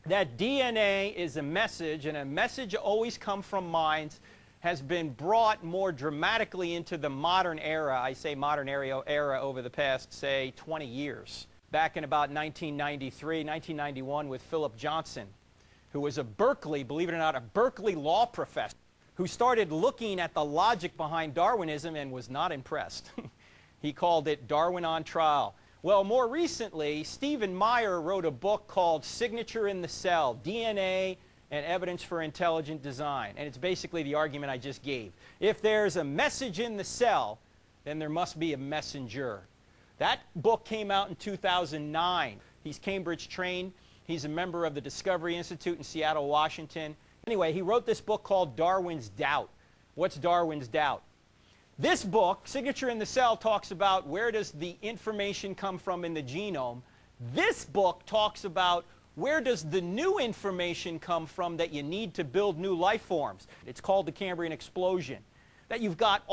that DNA is a message, and a message always comes from minds, has been brought more dramatically into the modern era. I say modern era over the past, say, 20 years. Back in about 1993, 1991 with Philip Johnson, who was a Berkeley, believe it or not, a Berkeley law professor, who started looking at the logic behind Darwinism and was not impressed. He called it Darwin on Trial. Well, more recently, Stephen Meyer wrote a book called Signature in the Cell, DNA and Evidence for Intelligent Design. And it's basically the argument I just gave. If there's a message in the cell, then there must be a messenger. That book came out in 2009. He's Cambridge trained. He's a member of the Discovery Institute in Seattle, Washington. Anyway, he wrote this book called Darwin's Doubt. What's Darwin's Doubt? This book, Signature in the Cell, talks about where does the information come from in the genome. This book talks about where does the new information come from that you need to build new life forms. It's called the Cambrian explosion. That you've got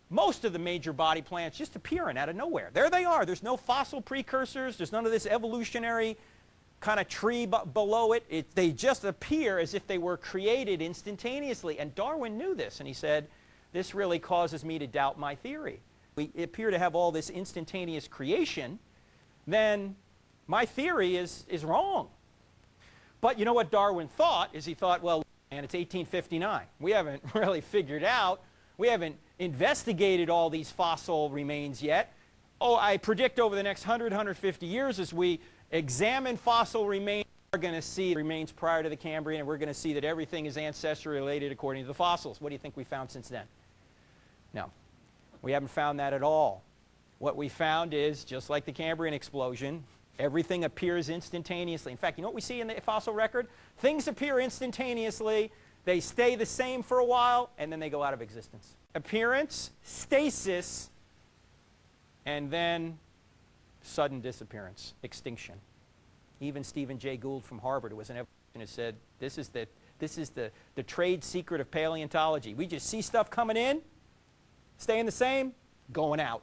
most of the major body plants just appearing out of nowhere. There they are. There's no fossil precursors. There's none of this evolutionary kind of tree below it. They just appear as if they were created instantaneously. And Darwin knew this, and he said, this really causes me to doubt my theory. We appear to have all this instantaneous creation, then my theory is wrong. But you know what Darwin thought is he thought, well, man, it's 1859. We haven't really figured out, we haven't investigated all these fossil remains yet. Oh, I predict over the next 100, 150 years as we examine fossil remains, we're going to see remains prior to the Cambrian, and we're going to see that everything is ancestrally related according to the fossils. What do you think we found since then? No, we haven't found that at all. What we found is, just like the Cambrian explosion, everything appears instantaneously. In fact, you know what we see in the fossil record? Things appear instantaneously, they stay the same for a while, and then they go out of existence. Appearance, stasis, and then sudden disappearance, extinction. Even Stephen Jay Gould from Harvard, who was an evolutionist, said, this is the trade secret of paleontology. We just see stuff coming in, staying the same, going out.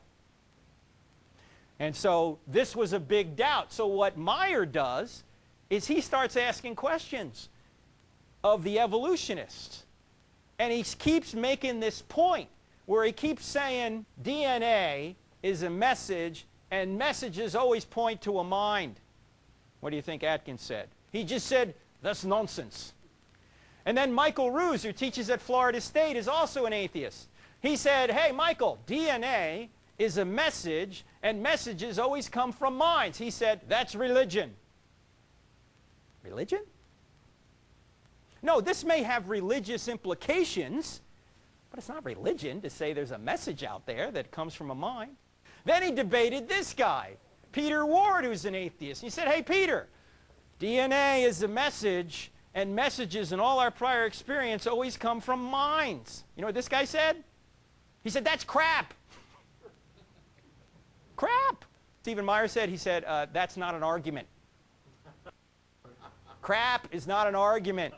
And so this was a big doubt. So what Meyer does is he starts asking questions of the evolutionists. And he keeps making this point where he keeps saying DNA is a message, and messages always point to a mind. What do you think Atkins said? He just said, that's nonsense. And then Michael Ruse, who teaches at Florida State, is also an atheist. He said, hey, Michael, DNA is a message, and messages always come from minds. He said, that's religion. Religion? No, this may have religious implications, but it's not religion to say there's a message out there that comes from a mind. Then he debated this guy, Peter Ward, who's an atheist. He said, hey, Peter, DNA is a message, and messages in all our prior experience always come from minds. You know what this guy said? He said, that's crap. Crap. Stephen Meyer said, that's not an argument. Crap is not an argument.